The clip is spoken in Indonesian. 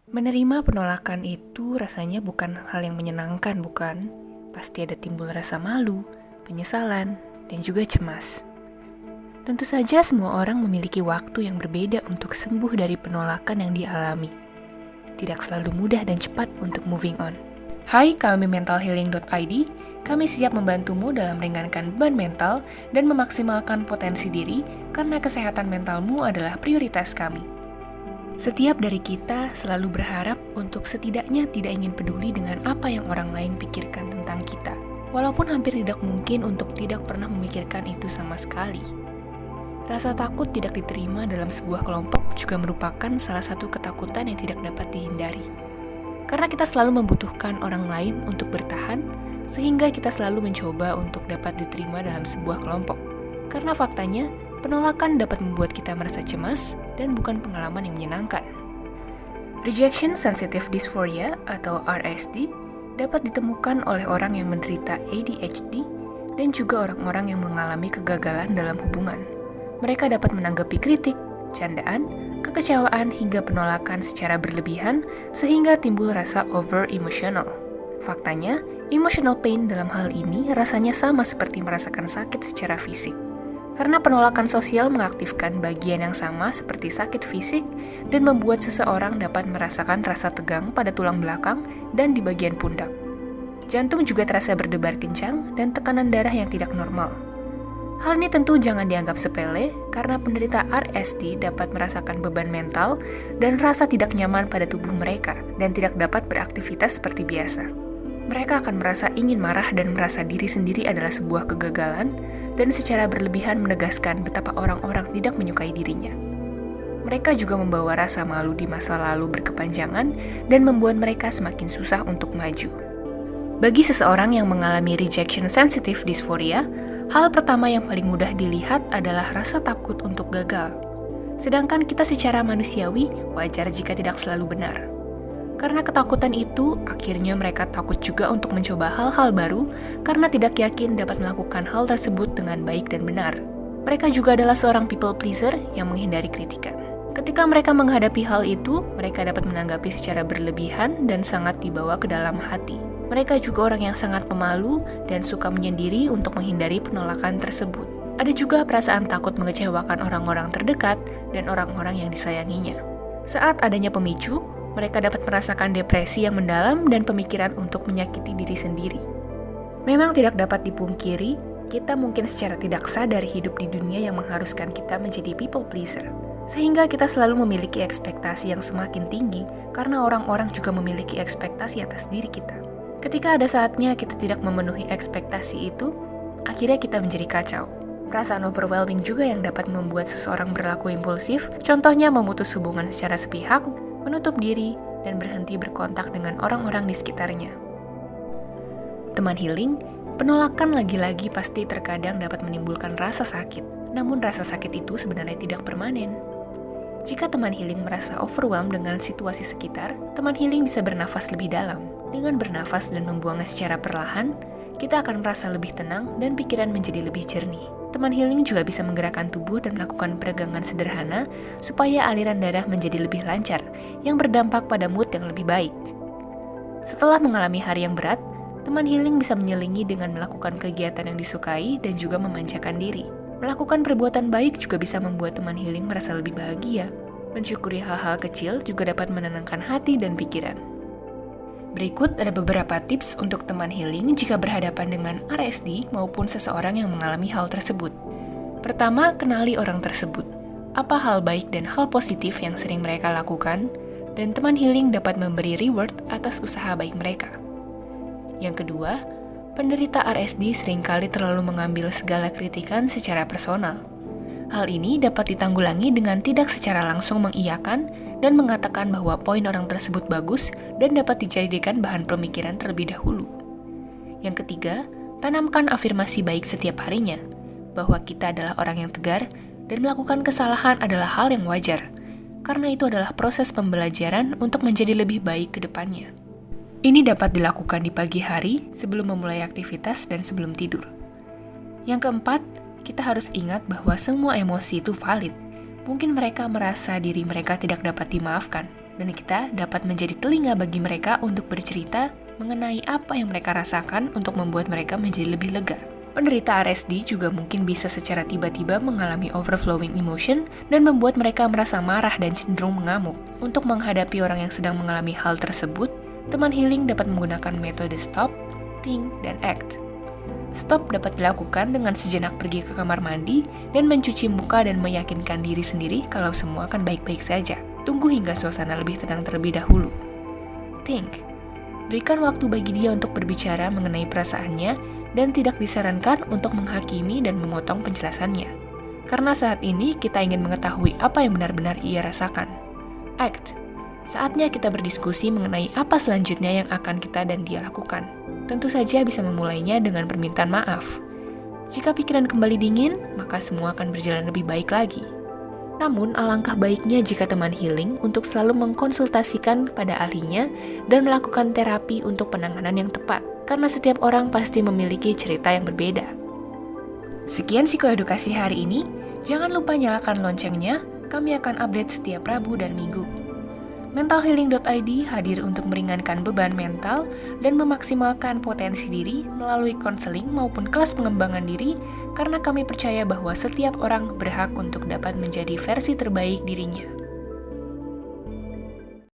Menerima penolakan itu rasanya bukan hal yang menyenangkan, bukan? Pasti ada timbul rasa malu, penyesalan, dan juga cemas. Tentu saja semua orang memiliki waktu yang berbeda untuk sembuh dari penolakan yang dialami. Tidak selalu mudah dan cepat untuk moving on. Hai, kami mentalhealing.id. Kami siap membantumu dalam meringankan beban mental dan memaksimalkan potensi diri karena kesehatan mentalmu adalah prioritas kami. Setiap dari kita selalu berharap untuk setidaknya tidak ingin peduli dengan apa yang orang lain pikirkan tentang kita. Walaupun hampir tidak mungkin untuk tidak pernah memikirkan itu sama sekali. Rasa takut tidak diterima dalam sebuah kelompok juga merupakan salah satu ketakutan yang tidak dapat dihindari. Karena kita selalu membutuhkan orang lain untuk bertahan, sehingga kita selalu mencoba untuk dapat diterima dalam sebuah kelompok. Karena faktanya, penolakan dapat membuat kita merasa cemas dan bukan pengalaman yang menyenangkan. Rejection Sensitive Dysphoria atau RSD dapat ditemukan oleh orang yang menderita ADHD dan juga orang-orang yang mengalami kegagalan dalam hubungan. Mereka dapat menanggapi kritik, candaan, kekecewaan hingga penolakan secara berlebihan sehingga timbul rasa over-emotional. Faktanya, emotional pain dalam hal ini rasanya sama seperti merasakan sakit secara fisik. Karena penolakan sosial mengaktifkan bagian yang sama seperti sakit fisik dan membuat seseorang dapat merasakan rasa tegang pada tulang belakang dan di bagian pundak. Jantung juga terasa berdebar kencang dan tekanan darah yang tidak normal. Hal ini tentu jangan dianggap sepele karena penderita RSD dapat merasakan beban mental dan rasa tidak nyaman pada tubuh mereka dan tidak dapat beraktivitas seperti biasa. Mereka akan merasa ingin marah dan merasa diri sendiri adalah sebuah kegagalan dan secara berlebihan menegaskan betapa orang-orang tidak menyukai dirinya. Mereka juga membawa rasa malu di masa lalu berkepanjangan dan membuat mereka semakin susah untuk maju. Bagi seseorang yang mengalami rejection sensitive dysphoria, hal pertama yang paling mudah dilihat adalah rasa takut untuk gagal. Sedangkan kita secara manusiawi wajar jika tidak selalu benar. Karena ketakutan itu, akhirnya mereka takut juga untuk mencoba hal-hal baru karena tidak yakin dapat melakukan hal tersebut dengan baik dan benar. Mereka juga adalah seorang people pleaser yang menghindari kritikan. Ketika mereka menghadapi hal itu, mereka dapat menanggapi secara berlebihan dan sangat dibawa ke dalam hati. Mereka juga orang yang sangat pemalu dan suka menyendiri untuk menghindari penolakan tersebut. Ada juga perasaan takut mengecewakan orang-orang terdekat dan orang-orang yang disayanginya. Saat adanya pemicu, mereka dapat merasakan depresi yang mendalam dan pemikiran untuk menyakiti diri sendiri. Memang tidak dapat dipungkiri, kita mungkin secara tidak sadar hidup di dunia yang mengharuskan kita menjadi people pleaser. Sehingga kita selalu memiliki ekspektasi yang semakin tinggi karena orang-orang juga memiliki ekspektasi atas diri kita. Ketika ada saatnya kita tidak memenuhi ekspektasi itu, akhirnya kita menjadi kacau. Perasaan overwhelming juga yang dapat membuat seseorang berlaku impulsif, contohnya memutus hubungan secara sepihak, menutup diri, dan berhenti berkontak dengan orang-orang di sekitarnya. Teman healing, penolakan lagi-lagi pasti terkadang dapat menimbulkan rasa sakit, namun rasa sakit itu sebenarnya tidak permanen. Jika teman healing merasa overwhelmed dengan situasi sekitar, teman healing bisa bernafas lebih dalam. Dengan bernafas dan membuangnya secara perlahan, kita akan merasa lebih tenang dan pikiran menjadi lebih jernih. Teman healing juga bisa menggerakkan tubuh dan melakukan peregangan sederhana supaya aliran darah menjadi lebih lancar, yang berdampak pada mood yang lebih baik. Setelah mengalami hari yang berat, teman healing bisa menyelingi dengan melakukan kegiatan yang disukai dan juga memanjakan diri. Melakukan perbuatan baik juga bisa membuat teman healing merasa lebih bahagia. Mensyukuri hal-hal kecil juga dapat menenangkan hati dan pikiran. Berikut ada beberapa tips untuk teman healing jika berhadapan dengan RSD maupun seseorang yang mengalami hal tersebut. Pertama, kenali orang tersebut. Apa hal baik dan hal positif yang sering mereka lakukan, dan teman healing dapat memberi reward atas usaha baik mereka. Yang kedua, penderita RSD seringkali terlalu mengambil segala kritikan secara personal. Hal ini dapat ditanggulangi dengan tidak secara langsung mengiyakan dan mengatakan bahwa poin orang tersebut bagus dan dapat dijadikan bahan pemikiran terlebih dahulu. Yang ketiga, tanamkan afirmasi baik setiap harinya, bahwa kita adalah orang yang tegar dan melakukan kesalahan adalah hal yang wajar, karena itu adalah proses pembelajaran untuk menjadi lebih baik ke depannya. Ini dapat dilakukan di pagi hari sebelum memulai aktivitas dan sebelum tidur. Yang keempat, kita harus ingat bahwa semua emosi itu valid. Mungkin mereka merasa diri mereka tidak dapat dimaafkan. dan kita dapat menjadi telinga bagi mereka untuk bercerita mengenai apa yang mereka rasakan untuk membuat mereka menjadi lebih lega. Penderita RSD juga mungkin bisa secara tiba-tiba mengalami overflowing emotion dan membuat mereka merasa marah dan cenderung mengamuk. Untuk menghadapi orang yang sedang mengalami hal tersebut, teman healing dapat menggunakan metode stop, think, dan act. Stop dapat dilakukan dengan sejenak pergi ke kamar mandi dan mencuci muka dan meyakinkan diri sendiri kalau semua akan baik-baik saja. Tunggu hingga suasana lebih tenang terlebih dahulu. Think. Berikan waktu bagi dia untuk berbicara mengenai perasaannya dan tidak disarankan untuk menghakimi dan memotong penjelasannya. Karena saat ini kita ingin mengetahui apa yang benar-benar ia rasakan. Act. Saatnya kita berdiskusi mengenai apa selanjutnya yang akan kita dan dia lakukan. Tentu saja bisa memulainya dengan permintaan maaf. Jika pikiran kembali dingin, maka semua akan berjalan lebih baik lagi. Namun, alangkah baiknya jika teman healing untuk selalu mengkonsultasikan pada ahlinya dan melakukan terapi untuk penanganan yang tepat, karena setiap orang pasti memiliki cerita yang berbeda. Sekian psikoedukasi hari ini. Jangan lupa nyalakan loncengnya, kami akan update setiap Rabu dan Minggu. Mentalhealing.id hadir untuk meringankan beban mental dan memaksimalkan potensi diri melalui konseling maupun kelas pengembangan diri, karena kami percaya bahwa setiap orang berhak untuk dapat menjadi versi terbaik dirinya.